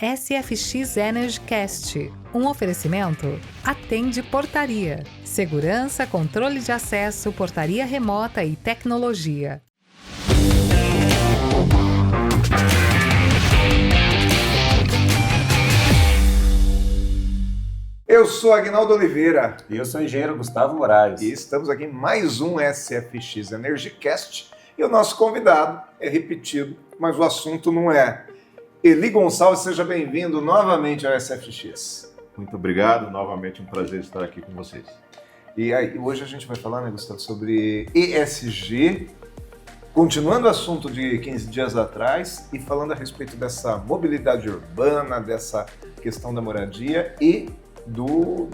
SFX Energy Cast, um oferecimento Atende Portaria, segurança, controle de acesso, portaria remota e tecnologia. Eu sou Aguinaldo Oliveira. E eu sou o engenheiro Gustavo Moraes. E estamos aqui em mais um SFX Energy Cast. E o nosso convidado é repetido, mas o assunto não é. Eli Gonçalves, seja bem-vindo novamente ao SFX. Muito obrigado, novamente um prazer estar aqui com vocês. E aí, hoje a gente vai falar, né, Gustavo, sobre ESG, continuando o assunto de 15 dias atrás e falando a respeito dessa mobilidade urbana, dessa questão da moradia e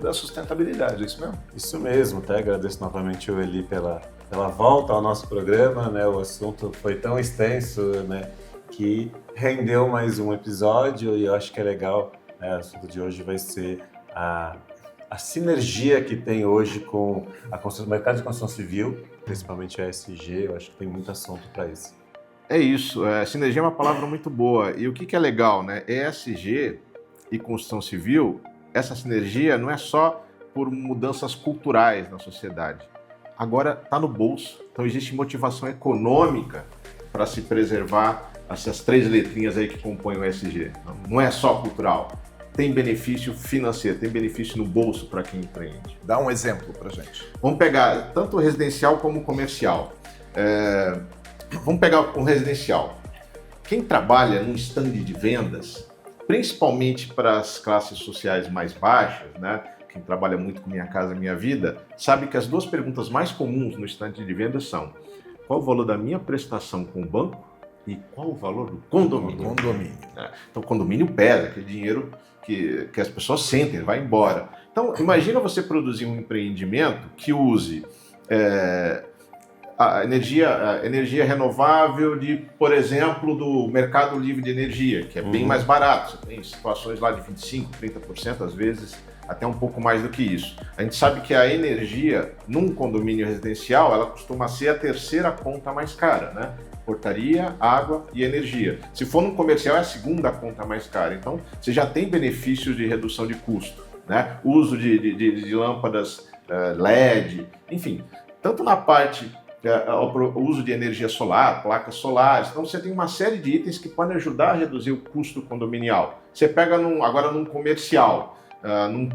da sustentabilidade, é isso mesmo? Isso mesmo, até agradeço novamente o Eli pela volta ao nosso programa, né? O assunto foi tão extenso, né, que rendeu mais um episódio e eu acho que é legal, né? O assunto de hoje vai ser a sinergia que tem hoje com o mercado de construção civil, principalmente a ESG. Eu acho que tem muito assunto para isso. É isso, sinergia é uma palavra muito boa. E o que é legal, né? ESG e construção civil, essa sinergia não é só por mudanças culturais na sociedade. Agora está no bolso. Então existe motivação econômica para se preservar essas três letrinhas aí que compõem o ESG. Não é só cultural. Tem benefício financeiro, tem benefício no bolso para quem empreende. Dá um exemplo para gente. Vamos pegar tanto residencial como comercial. Vamos pegar um residencial. Quem trabalha num stand de vendas, principalmente para as classes sociais mais baixas, né? Quem trabalha muito com Minha Casa Minha Vida, sabe que as duas perguntas mais comuns no stand de vendas são: qual o valor da minha prestação com o banco e qual o valor do condomínio? Então, o condomínio pesa, aquele dinheiro que as pessoas sentem, ele vai embora. Então, imagina você produzir um empreendimento que use a energia renovável por exemplo, do mercado livre de energia, que é bem mais barato. Você tem situações lá de 25%, 30%, às vezes até um pouco mais do que isso. A gente sabe que a energia, num condomínio residencial, ela costuma ser a terceira conta mais cara, né? Portaria, água e energia. Se for num comercial, é a segunda conta mais cara. Então, você já tem benefícios de redução de custo, né? Uso de lâmpadas LED, enfim. Tanto na parte o uso de energia solar, placas solares. Então você tem uma série de itens que podem ajudar a reduzir o custo condominial. Você pega agora num comercial,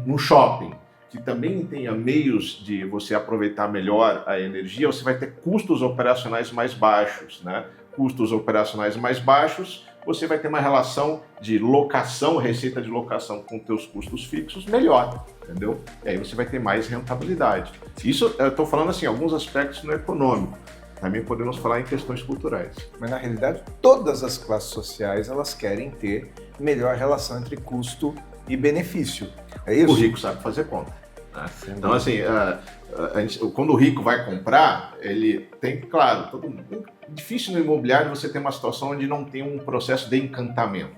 num shopping, que também tenha meios de você aproveitar melhor a energia, você vai ter custos operacionais mais baixos, né? Custos operacionais mais baixos, você vai ter uma relação de locação, receita de locação com teus custos fixos melhor, entendeu? E aí você vai ter mais rentabilidade. Isso eu estou falando assim, alguns aspectos no econômico. Também podemos falar em questões culturais. Mas na realidade, todas as classes sociais, elas querem ter melhor relação entre custo e benefício. É isso? O rico sabe fazer conta. Né? Então, assim, quando o rico vai comprar, ele tem, claro, difícil no imobiliário você ter uma situação onde não tem um processo de encantamento.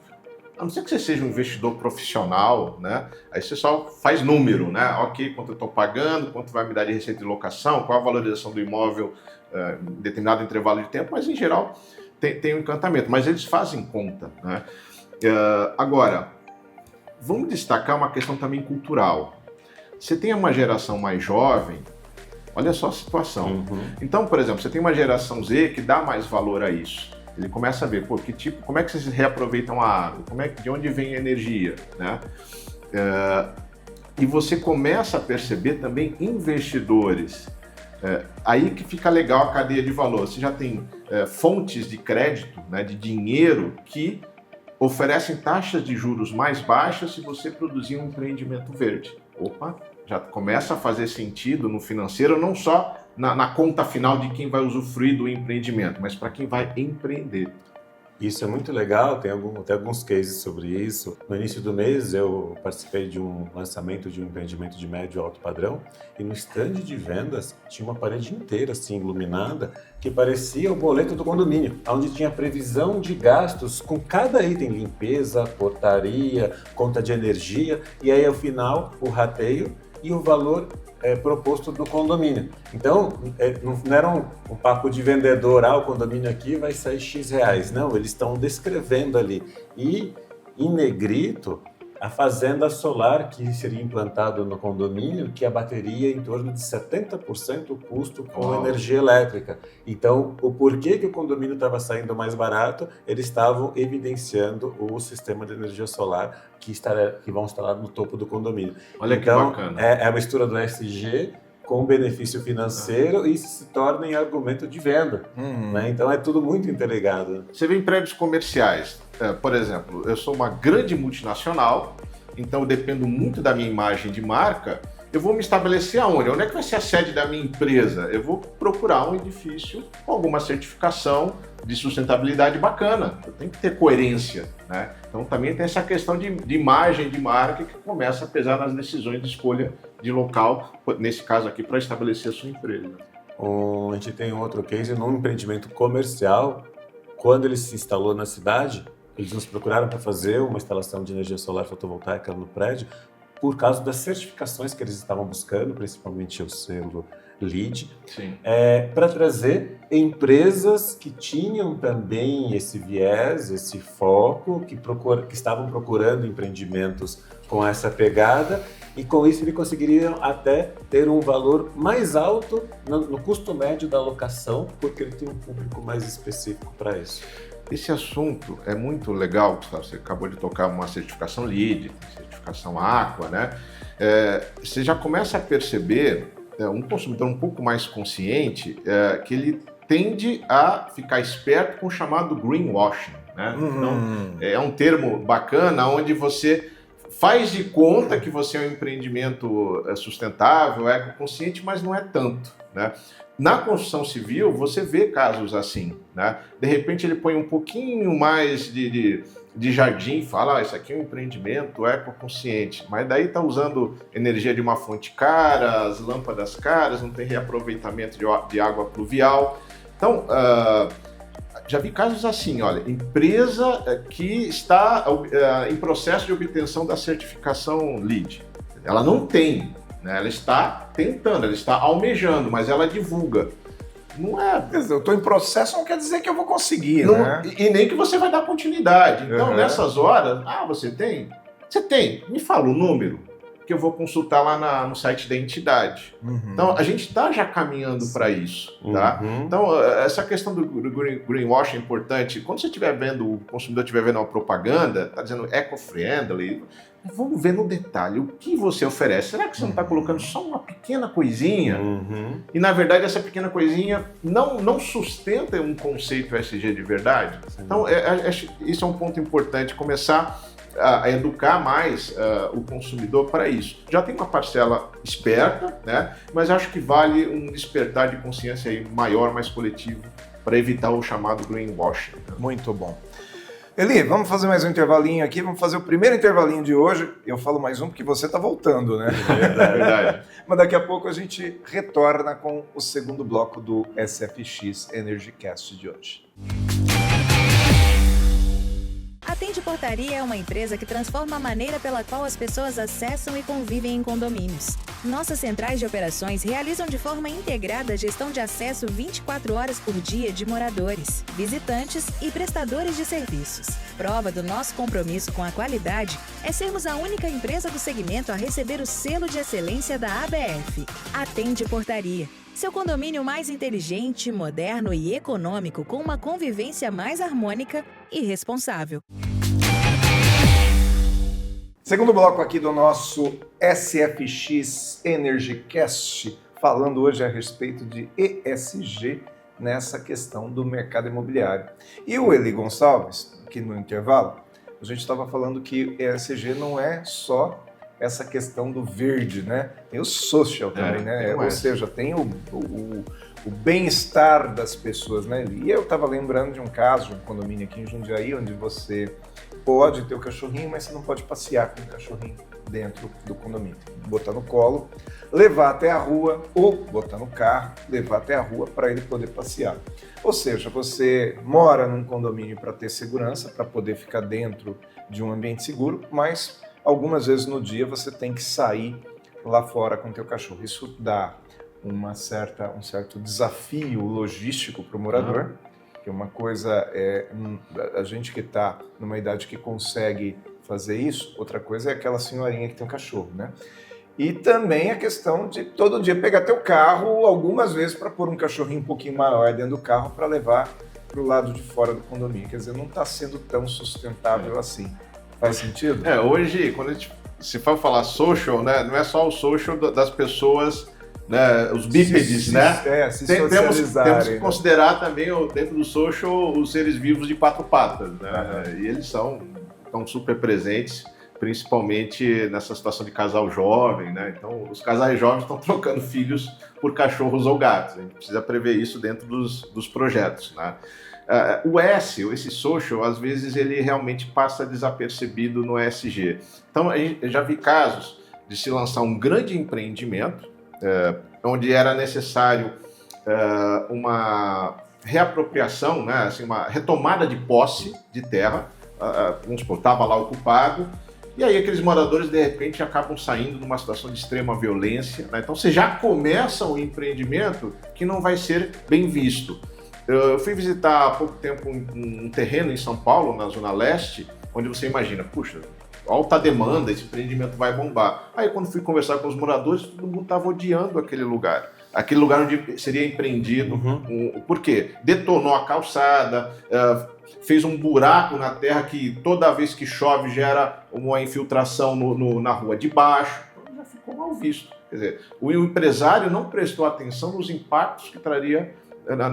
A não ser que você seja um investidor profissional, né? Aí você só faz número, né? Ok, quanto eu estou pagando, quanto vai me dar de receita de locação, qual a valorização do imóvel em determinado intervalo de tempo, mas em geral tem um encantamento, mas eles fazem conta, né? Agora, vamos destacar uma questão também cultural. Você tem uma geração mais jovem, olha só a situação. Então, por exemplo, você tem uma geração Z que dá mais valor a isso. Ele começa a ver, como é que vocês reaproveitam a água? De onde vem a energia? Né? E você começa a perceber também investidores. Aí que fica legal a cadeia de valor. Você já tem fontes de crédito, né, de dinheiro, que oferecem taxas de juros mais baixas se você produzir um empreendimento verde. Opa, já começa a fazer sentido no financeiro, não só na conta final de quem vai usufruir do empreendimento, mas para quem vai empreender. Isso é muito legal, tem alguns cases sobre isso. No início do mês eu participei de um lançamento de um empreendimento de médio e alto padrão e no stand de vendas tinha uma parede inteira assim iluminada que parecia o boleto do condomínio, onde tinha previsão de gastos com cada item, limpeza, portaria, conta de energia e aí ao final o rateio e o valor proposto do condomínio. Então, não era um papo de vendedor, o condomínio aqui vai sair X reais. Não, eles estão descrevendo ali. E em negrito a fazenda solar que seria implantado no condomínio, que a bateria em torno de 70% o custo com energia elétrica. Então, o porquê que o condomínio estava saindo mais barato, eles estavam evidenciando o sistema de energia solar que vão instalar no topo do condomínio. Olha então, que bacana. É a mistura do ESG com benefício financeiro e isso se torna em argumento de venda. Né? Então, é tudo muito interligado. Você vê em prédios comerciais, por exemplo, eu sou uma grande multinacional, então eu dependo muito da minha imagem de marca, eu vou me estabelecer aonde? Onde é que vai ser a sede da minha empresa? Eu vou procurar um edifício com alguma certificação de sustentabilidade bacana. Eu tenho que ter coerência, né? Então também tem essa questão de imagem de marca que começa a pesar nas decisões de escolha de local, nesse caso aqui, para estabelecer a sua empresa. A gente tem outro case num empreendimento comercial. Quando ele se instalou na cidade, eles nos procuraram para fazer uma instalação de energia solar fotovoltaica no prédio por causa das certificações que eles estavam buscando, principalmente o selo LEED, para trazer empresas que tinham também esse viés, esse foco, que estavam procurando empreendimentos com essa pegada, e com isso eles conseguiriam até ter um valor mais alto no custo médio da locação, porque ele tem um público mais específico para isso. Esse assunto é muito legal, Gustavo. Você acabou de tocar uma certificação LEED, certificação Aqua, né? Você já começa a perceber um consumidor um pouco mais consciente que ele tende a ficar esperto com o chamado greenwashing, né? Então, é um termo bacana onde você faz de conta que você é um empreendimento sustentável, ecoconsciente, mas não é tanto, né? Na construção civil, você vê casos assim, né? De repente ele põe um pouquinho mais de jardim e fala, isso aqui é um empreendimento ecoconsciente, mas daí está usando energia de uma fonte cara, as lâmpadas caras, não tem reaproveitamento de água pluvial. Então, já vi casos assim, olha, empresa que está em processo de obtenção da certificação LEED. Ela não tem, né? Ela está tentando, ela está almejando, mas ela divulga. Não é... Eu estou em processo, não quer dizer que eu vou conseguir, não, né? E nem que você vai dar continuidade. Então, nessas horas, você tem? Você tem. Me fala o número, que eu vou consultar lá no site da entidade. Então, a gente está já caminhando para isso, tá? Então, essa questão do greenwashing é importante. Quando você estiver vendo, o consumidor estiver vendo uma propaganda, está dizendo eco-friendly, vamos ver no detalhe o que você oferece. Será que você não está colocando só uma pequena coisinha? E, na verdade, essa pequena coisinha não sustenta um conceito ESG de verdade? Então, isso é um ponto importante, começar a educar mais o consumidor para isso. Já tem uma parcela esperta, né? Mas acho que vale um despertar de consciência aí maior, mais coletivo, para evitar o chamado greenwashing. Muito bom. Eli, vamos fazer mais um intervalinho aqui, vamos fazer o primeiro intervalinho de hoje. Eu falo mais um porque você está voltando, né? Verdade. Mas daqui a pouco a gente retorna com o segundo bloco do SFX Energy Cast de hoje. Atende Portaria é uma empresa que transforma a maneira pela qual as pessoas acessam e convivem em condomínios. Nossas centrais de operações realizam de forma integrada a gestão de acesso 24 horas por dia de moradores, visitantes e prestadores de serviços. Prova do nosso compromisso com a qualidade é sermos a única empresa do segmento a receber o selo de excelência da ABF. Atende Portaria. Seu condomínio mais inteligente, moderno e econômico, com uma convivência mais harmônica e responsável. Segundo bloco aqui do nosso SFX Energy Cast, falando hoje a respeito de ESG nessa questão do mercado imobiliário. E o Eli Gonçalves, aqui no intervalo, a gente estava falando que ESG não é só essa questão do verde, né? Tem o social também, né? Ou seja, tem o bem-estar das pessoas, né? E eu estava lembrando de um caso, de um condomínio aqui em Jundiaí, onde você pode ter o cachorrinho, mas você não pode passear com o cachorrinho dentro do condomínio. Botar no colo, levar até a rua, ou botar no carro, levar até a rua para ele poder passear. Ou seja, você mora num condomínio para ter segurança, para poder ficar dentro de um ambiente seguro, mas algumas vezes no dia você tem que sair lá fora com o teu cachorro. Isso dá um certo desafio logístico para o morador, que uma coisa é a gente que está numa idade que consegue fazer isso. Outra coisa é aquela senhorinha que tem um cachorro, né? E também a questão de todo dia pegar teu carro algumas vezes para pôr um cachorrinho um pouquinho maior dentro do carro para levar para o lado de fora do condomínio. Quer dizer, não está sendo tão sustentável assim. Faz sentido? Hoje, quando a gente se for falar social, né, não é só o social das pessoas, né, os bípedes, né? Temos que considerar também, dentro do social, os seres vivos de 4 patas, né? E eles estão super presentes, principalmente nessa situação de casal jovem, né? Então, os casais jovens estão trocando filhos por cachorros ou gatos. A gente precisa prever isso dentro dos projetos, né? Esse social, às vezes, ele realmente passa desapercebido no ESG. Então, eu já vi casos de se lançar um grande empreendimento, onde era necessário uma reapropriação, né? Assim, uma retomada de posse de terra, vamos supor, estava lá ocupado, e aí aqueles moradores, de repente, acabam saindo numa situação de extrema violência, né? Então, você já começa um empreendimento que não vai ser bem visto. Eu fui visitar há pouco tempo um terreno em São Paulo, na Zona Leste, onde você imagina, puxa, alta demanda, esse empreendimento vai bombar. Aí quando fui conversar com os moradores, todo mundo estava odiando aquele lugar onde seria empreendido. Por quê? Detonou a calçada, fez um buraco na terra que toda vez que chove gera uma infiltração na rua de baixo. Então já ficou mal visto. Quer dizer, o empresário não prestou atenção nos impactos que traria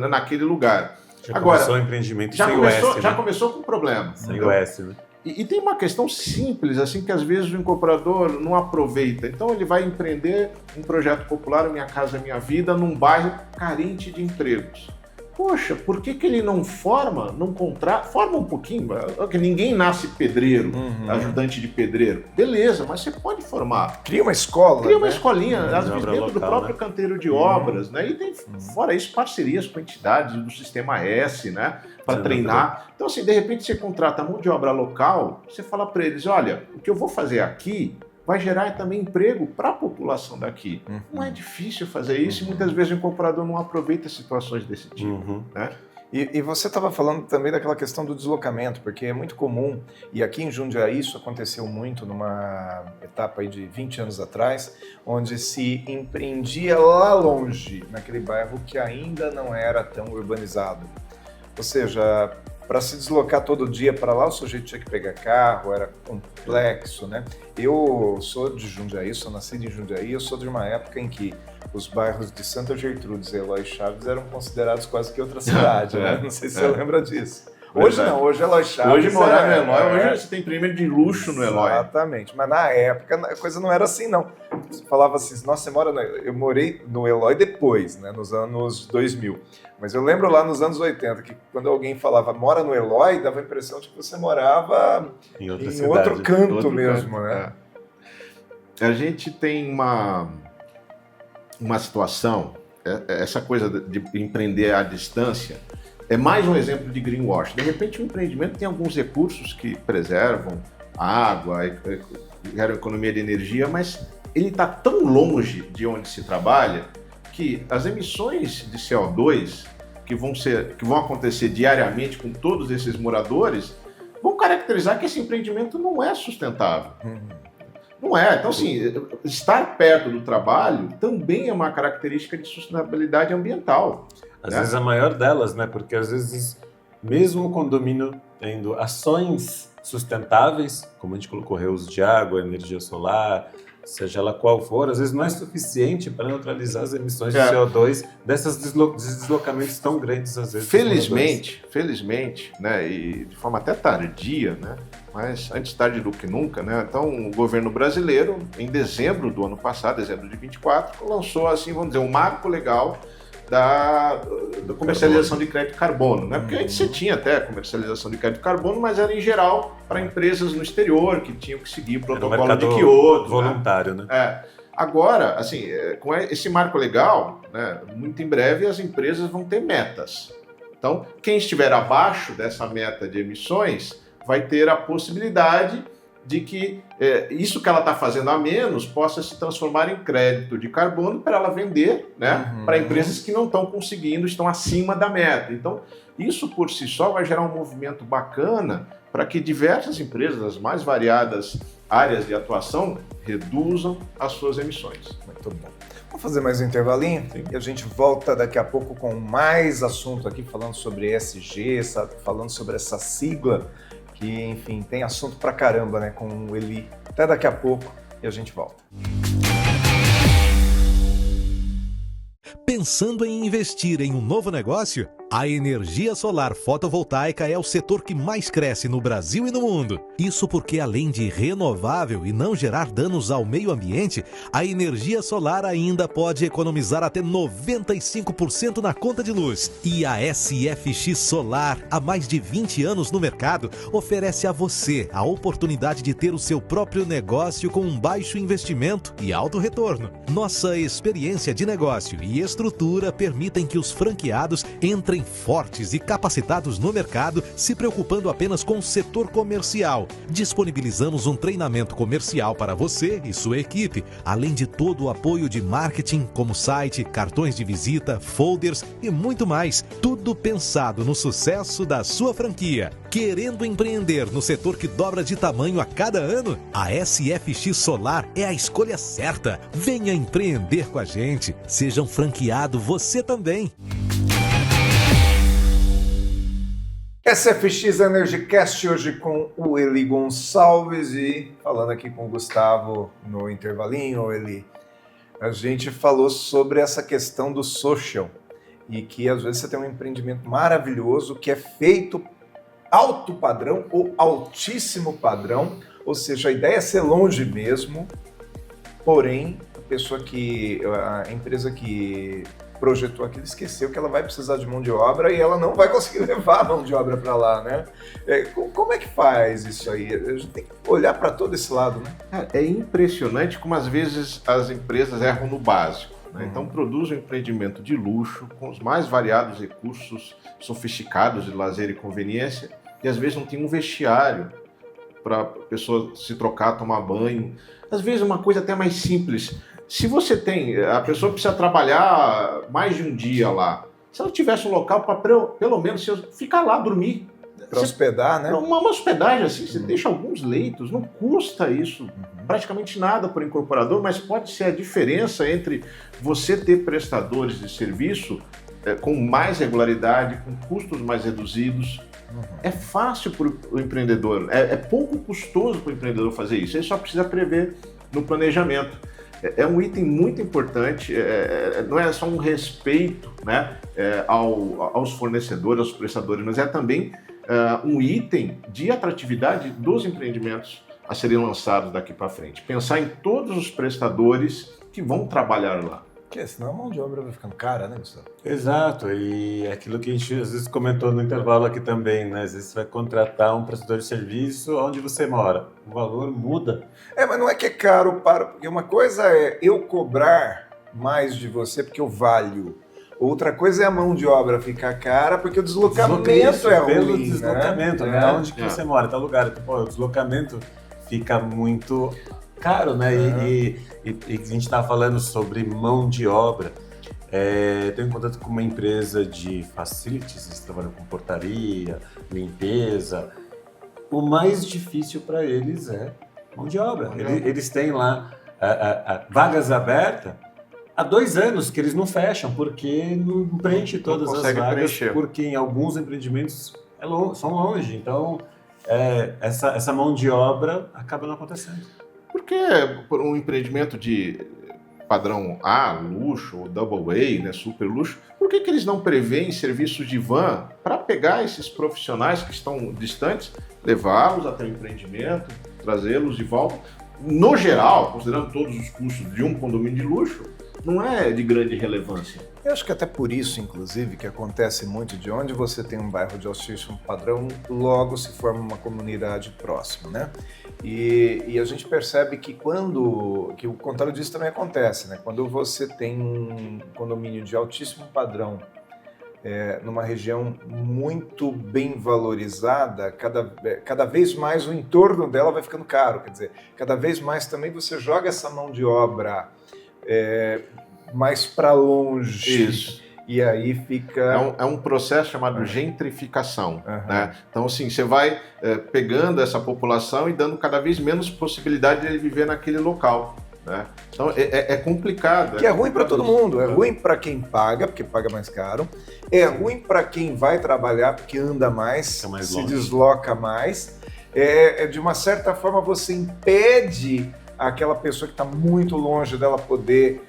naquele lugar. Começou o empreendimento sem o S, já começou com problema. Sem o S, né? E tem uma questão simples, assim, que às vezes o incorporador não aproveita. Então ele vai empreender um projeto popular, Minha Casa Minha Vida, num bairro carente de empregos. Poxa, por que ele não forma um pouquinho, que ninguém nasce pedreiro, ajudante de pedreiro. Beleza, mas você pode formar. Cria uma escola. Cria uma escolinha, às vezes dentro do próprio canteiro de obras, né? E tem, fora isso, parcerias com entidades do Sistema S, né? Para treinar. Então, assim, de repente você contrata mão de obra local, você fala para eles, olha, o que eu vou fazer aqui vai gerar também emprego para a população daqui. Não é difícil fazer isso e muitas vezes o incorporador não aproveita situações desse tipo. Né? E você estava falando também daquela questão do deslocamento, porque é muito comum, e aqui em Jundiaí isso aconteceu muito numa etapa aí de 20 anos atrás, onde se empreendia lá longe, naquele bairro que ainda não era tão urbanizado. Ou seja, para se deslocar todo dia para lá, o sujeito tinha que pegar carro, era complexo, né? Eu sou de Jundiaí, sou nascido em Jundiaí, eu sou de uma época em que os bairros de Santa Gertrudes e Eloy Chaves eram considerados quase que outra cidade, né? Não sei se você lembra disso. Hoje não, hoje Eloy Chaves... Hoje morar no Eloy, hoje você tem empreendimento de luxo no Eloy. Exatamente, mas na época a coisa não era assim, não. Você falava assim, nossa, você mora no Eloy. Eu morei no Eloy depois, né, nos anos 2000. Mas eu lembro lá nos anos 80, que quando alguém falava mora no Eloy, dava a impressão de que você morava em outro canto mesmo, né? A gente tem uma situação, essa coisa de empreender à distância, é mais um exemplo de greenwash. De repente, o empreendimento tem alguns recursos que preservam a água, geram economia de energia, mas ele está tão longe de onde se trabalha que as emissões de CO2 que vão acontecer diariamente com todos esses moradores vão caracterizar que esse empreendimento não é sustentável. Não é. Então, assim, estar perto do trabalho também é uma característica de sustentabilidade ambiental. Às vezes a maior delas, né? Porque às vezes, mesmo o condomínio tendo ações sustentáveis, como a gente colocou, reuso de água, energia solar, seja lá qual for, às vezes não é suficiente para neutralizar as emissões de CO2 desses deslocamentos tão grandes, às vezes. Felizmente, né? E de forma até tardia, né? Mas antes tarde do que nunca, né? Então, o governo brasileiro, em dezembro do ano passado, dezembro de 24, lançou, assim, vamos dizer, um marco legal da comercialização de crédito carbono, né? Porque antes você tinha até comercialização de crédito carbono, mas era em geral para empresas no exterior que tinham que seguir o protocolo de Kyoto. Voluntário, né? Agora, assim, com esse marco legal, né, muito em breve as empresas vão ter metas. Então, quem estiver abaixo dessa meta de emissões vai ter a possibilidade de que isso que ela está fazendo a menos possa se transformar em crédito de carbono para ela vender, né, para empresas que não estão conseguindo, estão acima da meta. Então, isso por si só vai gerar um movimento bacana para que diversas empresas, as mais variadas áreas de atuação, reduzam as suas emissões. Muito bom. Vamos fazer mais um intervalinho? Sim. E a gente volta daqui a pouco com mais assunto aqui, falando sobre ESG, sabe? Falando sobre essa sigla, que, enfim, tem assunto pra caramba, né, com o Eli. Até daqui a pouco e a gente volta. Pensando em investir em um novo negócio? A energia solar fotovoltaica é o setor que mais cresce no Brasil e no mundo. Isso porque, além de renovável e não gerar danos ao meio ambiente, a energia solar ainda pode economizar até 95% na conta de luz. E a SFX Solar, há mais de 20 anos no mercado, oferece a você a oportunidade de ter o seu próprio negócio com um baixo investimento e alto retorno. Nossa experiência de negócio e estrutura permitem que os franqueados entrem fortes e capacitados no mercado, se preocupando apenas com o setor comercial. Disponibilizamos um treinamento comercial para você e sua equipe, além de todo o apoio de marketing, como site, cartões de visita, folders e muito mais. Tudo pensado no sucesso da sua franquia. Querendo empreender no setor que dobra de tamanho a cada ano? A SFX Solar é a escolha certa. Venha empreender com a gente. Seja um franqueado você também. SFX EnergyCast hoje com o Eli Gonçalves e falando aqui com o Gustavo no intervalinho, Eli. A gente falou sobre essa questão do social e que às vezes você tem um empreendimento maravilhoso que é feito alto padrão ou altíssimo padrão, ou seja, a ideia é ser longe mesmo, porém a empresa que projetou aquilo esqueceu que ela vai precisar de mão de obra e ela não vai conseguir levar a mão de obra para lá, né? Como é que faz isso aí? A gente tem que olhar para todo esse lado, né? É impressionante como às vezes as empresas erram no básico, né? Então produzem um empreendimento de luxo com os mais variados recursos sofisticados de lazer e conveniência e às vezes não tem um vestiário para a pessoa se trocar, tomar banho. Às vezes uma coisa até mais simples. Se você a pessoa precisa trabalhar mais de um dia lá, se ela tivesse um local para pelo menos ficar lá, dormir. Para hospedar, né? Uma hospedagem assim, você deixa alguns leitos, não custa isso praticamente nada por incorporador, mas pode ser a diferença entre você ter prestadores de serviço com mais regularidade, com custos mais reduzidos. É fácil para o empreendedor, é pouco custoso para o empreendedor fazer isso, ele só precisa prever no planejamento. É um item muito importante, não é só um respeito, né, aos fornecedores, aos prestadores, mas é também um item de atratividade dos empreendimentos a serem lançados daqui para frente. Pensar em todos os prestadores que vão trabalhar lá. Porque senão a mão de obra vai ficando cara, né, Gustavo? Exato, e é aquilo que a gente às vezes comentou no intervalo aqui também, né? Às vezes você vai contratar um prestador de serviço onde você mora, o valor muda. Mas não é que é caro, porque uma coisa é eu cobrar mais de você porque eu valho. Outra coisa é a mão de obra ficar cara porque o deslocamento é ruim, pelo deslocamento, né? Onde que você mora, tal lugar. Então, o deslocamento fica muito caro, né? E a gente estava falando sobre mão de obra. Tenho em contato com uma empresa de facilities, eles trabalham com portaria, limpeza. O mais difícil para eles é mão de obra. Eles têm lá vagas abertas há 2 anos que eles não fecham, porque não preenche todas as vagas, porque em alguns empreendimentos são longe. Então, essa mão de obra acaba não acontecendo. Porque por um empreendimento de padrão A, luxo, ou double A, né, super luxo, por que eles não prevêem serviços de van para pegar esses profissionais que estão distantes, levá-los até o empreendimento, trazê-los de volta? No geral, considerando todos os custos de um condomínio de luxo, não é de grande relevância. Eu acho que até por isso, inclusive, que acontece muito de onde você tem um bairro de altíssimo padrão, logo se forma uma comunidade próxima, né? E a gente percebe que que o contrário disso também acontece, né? Quando você tem um condomínio de altíssimo padrão numa região muito bem valorizada, cada vez mais o entorno dela vai ficando caro, quer dizer, cada vez mais também você joga essa mão de obra mais para longe. Isso. E aí fica... É um processo chamado gentrificação. Né? Então, assim, você vai pegando essa população e dando cada vez menos possibilidade de ele viver naquele local. Né? Então, é complicado. Que é ruim para todo mundo. É ruim para quem paga, porque paga mais caro. É ruim para quem vai trabalhar, porque anda mais, se desloca mais. De uma certa forma, você impede aquela pessoa que está muito longe dela poder...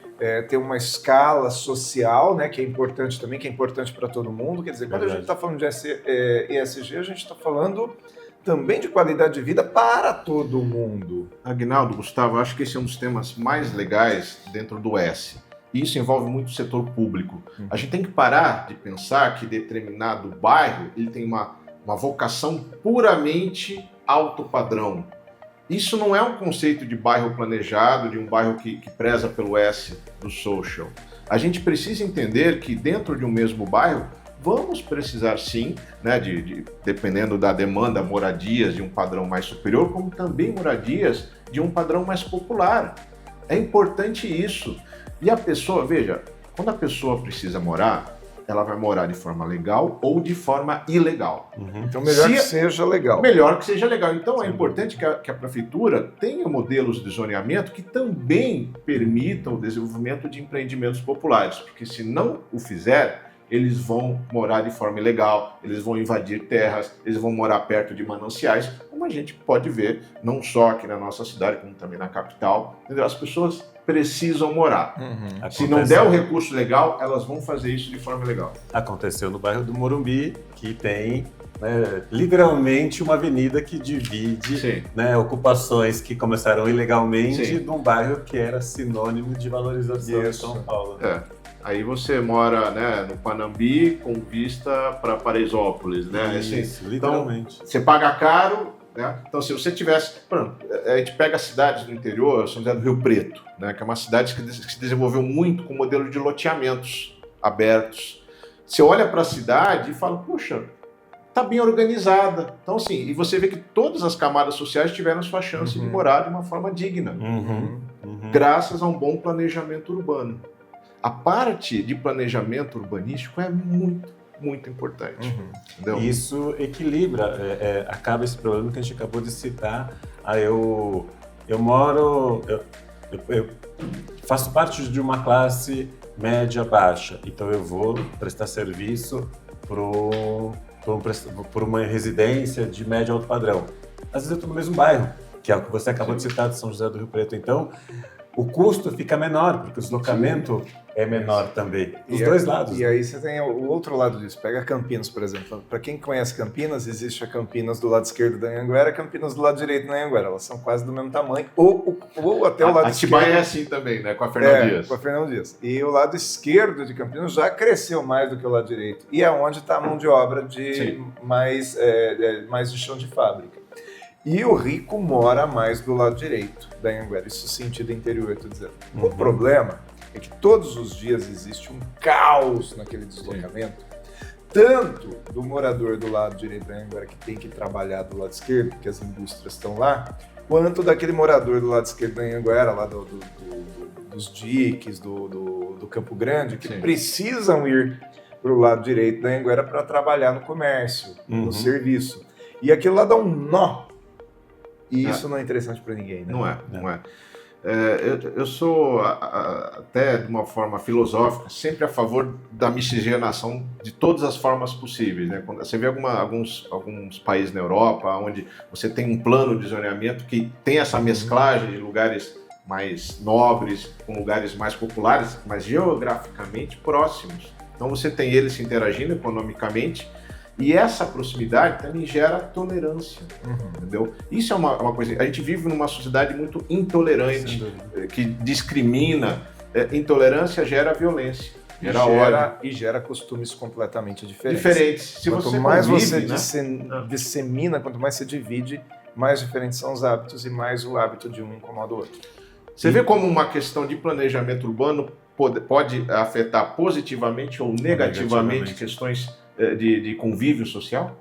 ter uma escala social, né, que é importante também, que é importante para todo mundo. Quer dizer, quando a gente está falando de ESG, a gente está falando também de qualidade de vida para todo mundo. Aguinaldo, Gustavo, eu acho que esse é um dos temas mais legais dentro do S. E isso envolve muito o setor público. A gente tem que parar de pensar que determinado bairro ele tem uma vocação puramente alto padrão. Isso não é um conceito de bairro planejado, de um bairro que preza pelo S do social. A gente precisa entender que dentro de um mesmo bairro, vamos precisar sim, né, dependendo da demanda, moradias de um padrão mais superior, como também moradias de um padrão mais popular. É importante isso. E a pessoa, veja, quando a pessoa precisa morar, ela vai morar de forma legal ou de forma ilegal. Então, melhor que seja legal. Melhor que seja legal. Então, é importante que a prefeitura tenha modelos de zoneamento que também permitam o desenvolvimento de empreendimentos populares, porque se não o fizer, eles vão morar de forma ilegal, eles vão invadir terras, eles vão morar perto de mananciais, como a gente pode ver, não só aqui na nossa cidade, como também na capital. Entendeu? As pessoas precisam morar. Se não der o recurso legal, elas vão fazer isso de forma legal. Aconteceu no bairro do Morumbi, que tem literalmente uma avenida que divide ocupações que começaram ilegalmente de um bairro que era sinônimo de valorização de São Paulo. Aí você mora, né, no Panambi com vista para Paraisópolis, né? Isso, literalmente. Então, você paga caro, né? Então, se você tivesse... a gente pega cidades do interior, São José do Rio Preto, né, que é uma cidade que se desenvolveu muito com o modelo de loteamentos abertos. Você olha para a cidade e fala, puxa, está bem organizada. Então, assim, e você vê que todas as camadas sociais tiveram sua chance de morar de uma forma digna, graças a um bom planejamento urbano. A parte de planejamento urbanístico é muito, muito importante. Entendeu? Isso equilibra, acaba esse problema que a gente acabou de citar. Eu faço parte de uma classe média baixa, então eu vou prestar serviço por uma residência de médio alto padrão. Às vezes eu estou no mesmo bairro, que é o que você acabou de citar, de São José do Rio Preto. Então, o custo fica menor, porque o deslocamento é menor também, dos dois lados. E aí você tem o outro lado disso. Pega Campinas, por exemplo. Para quem conhece Campinas, existe a Campinas do lado esquerdo da Anhanguera, Campinas do lado direito da Anhanguera. Elas são quase do mesmo tamanho, ou até o lado esquerdo. Atibaia é assim também, né? Com a Fernão Dias. Com a Fernão Dias. E o lado esquerdo de Campinas já cresceu mais do que o lado direito. E é onde está a mão de obra de mais de chão de fábrica. E o rico mora mais do lado direito da Anhanguera, isso sentido interior, estou dizendo. O problema é que todos os dias existe um caos naquele deslocamento, tanto do morador do lado direito da Anhanguera que tem que trabalhar do lado esquerdo, porque as indústrias estão lá, quanto daquele morador do lado esquerdo da Anhanguera, lá dos diques, do Campo Grande, que precisam ir para o lado direito da Anhanguera para trabalhar no comércio, no serviço. E aquilo lá dá um nó. E isso não é interessante para ninguém, né? Não é. Eu sou, até de uma forma filosófica, sempre a favor da miscigenação de todas as formas possíveis, né? Quando você vê alguns países na Europa, onde você tem um plano de zoneamento que tem essa mesclagem de lugares mais nobres com lugares mais populares, mas geograficamente próximos. Então você tem eles se interagindo economicamente. E essa proximidade também gera tolerância, entendeu? Isso é uma coisa... A gente vive numa sociedade muito intolerante, que discrimina. Intolerância gera violência, gera ódio. E gera costumes completamente diferentes. Quanto mais você dissemina, quanto mais você divide, mais diferentes são os hábitos e mais o hábito de um incomoda o outro. Você vê como uma questão de planejamento urbano pode afetar positivamente ou negativamente questões de convívio social?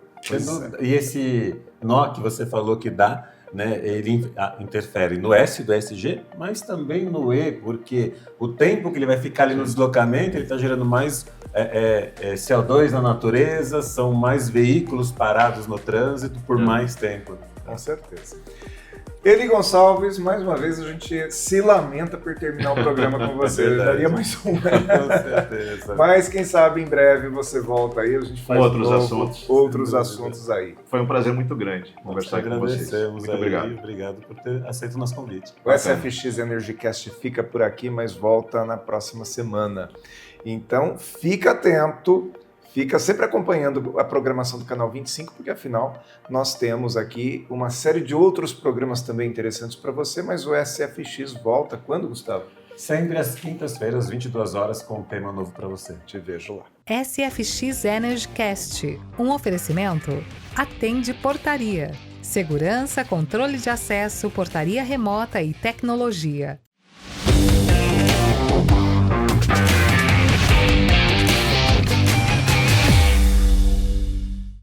E esse nó que você falou que dá, né, ele interfere no S do ESG, mas também no E, porque o tempo que ele vai ficar ali no deslocamento, ele está gerando mais CO2 na natureza, são mais veículos parados no trânsito por mais tempo. Com certeza. Eli Gonçalves, mais uma vez a gente se lamenta por terminar o programa com você. Daria mais um. Com certeza. Mas quem sabe em breve você volta aí, a gente faz outros assuntos aí. Foi um prazer muito grande conversar com vocês. Muito obrigado. Obrigado por ter aceito o nosso convite. O SFX EnergyCast fica por aqui, mas volta na próxima semana. Então, fica atento. Fica sempre acompanhando a programação do Canal 25, porque afinal nós temos aqui uma série de outros programas também interessantes para você, mas o SFX volta quando, Gustavo? Sempre às quintas-feiras, 22 horas, com um tema novo para você. Te vejo lá. SFX EnergyCast, um oferecimento Atende Portaria. Segurança, controle de acesso, portaria remota e tecnologia.